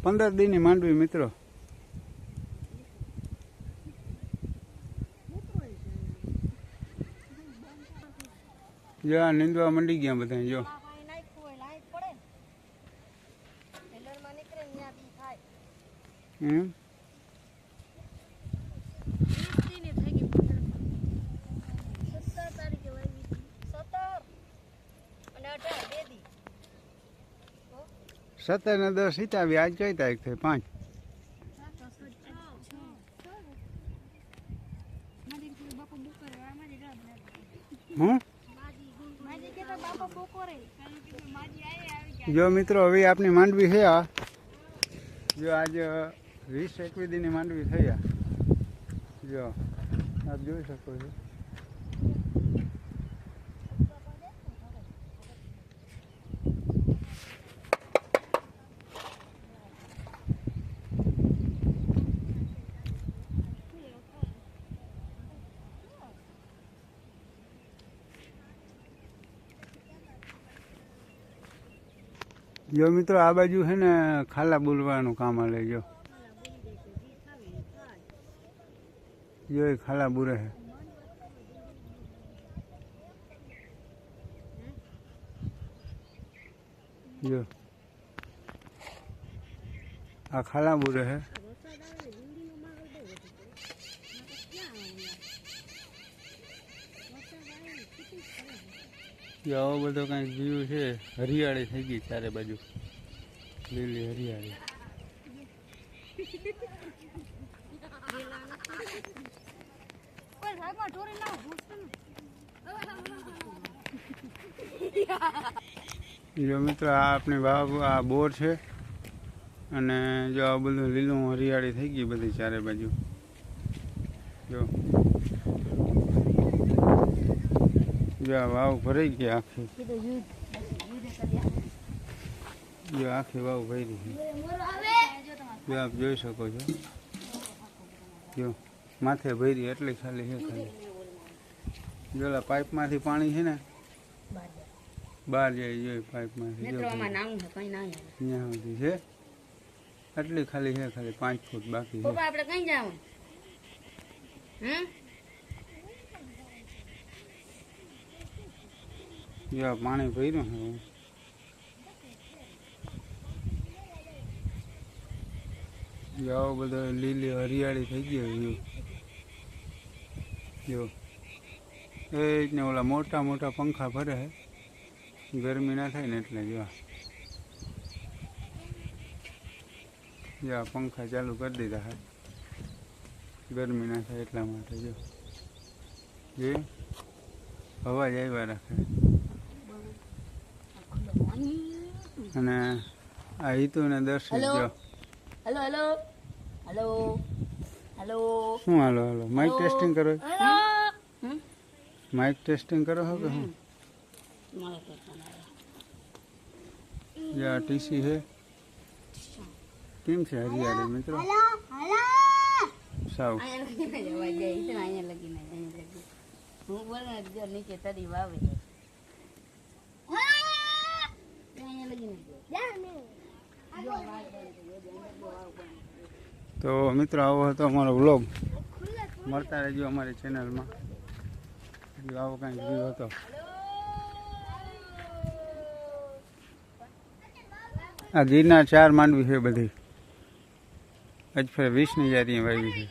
15 દીની માંડવી મિત્રો. જો આ નીંદવા મંડી ગયા બધા. જો એમ સત્તર ને 10 હિતાવી. આજ કઈ તારીખ થઈ? 5. હું જો મિત્રો હવે આપની માંડવી છે આ. જો આજ 20-21 દીની માંડવી થઈ આ. જો આપ જોઈ શકો છો. જો મિત્રો આ બાજુ છે ને ખાલા બોલવાનું કામ હાલે. જો એ ખાલા બુરે છે. જો આ ખાલા બુરે છે. આવો બધો કઈક વ્યૂ છે. હરિયાળી થઈ ગઈ ચારે બાજુ, લીલી હરિયાળી. જો મિત્રો આ આપણી વાવ, આ બોર છે. અને જો આ બધું લીલું હરિયાળી થઈ ગઈ બધી ચારે બાજુ. જો આ વાવ ભરાઈ ગઈ આખી. જો આખી વાવ ભરી છે. જો આપ જોઈ શકો છો. જો માથે ભરી એટલી ખાલી છે. ખાલી જો પાઇપમાંથી પાણી છે ને બહાર જાય. જો પાઇપમાંથી ત્યાં સુધી છે. આટલી ખાલી છે. ખાલી 5 ફૂટ બાકી છે. જો પાણી ભર્યું છે. જો આવો બધો લીલી હરિયાળી થઈ ગયો. જો એ જ ને ઓલા મોટા મોટા પંખા ફરે છે, ગરમી ના થાય ને એટલે. જો આ પંખા ચાલુ કરી દીધા છે, ગરમી ના થાય એટલા માટે. જો જે અવાજ આવ્યા રાખે. અને આ હિતુ ને દર્શન. જો હેલો હેલો હેલો હેલો. શું હાલો હાલો? માઇક ટેસ્ટિંગ કરો? માઇક ટેસ્ટિંગ કરો છો કે શું? જો આ ટીસી છે. કેમ છે હરિયાળી મિત્રો? સાવ નીચે તરી વાવે. તો મિત્રો આવો હતો અમારો વ્લોગ. મળતા રહેજો અમારી ચેનલમાં. આવો કાંઈક વ્યૂ હતો. આ ગીરના 4 માંડવી છે બધી. આજ ફરે 20 ની જારી વાવી છે.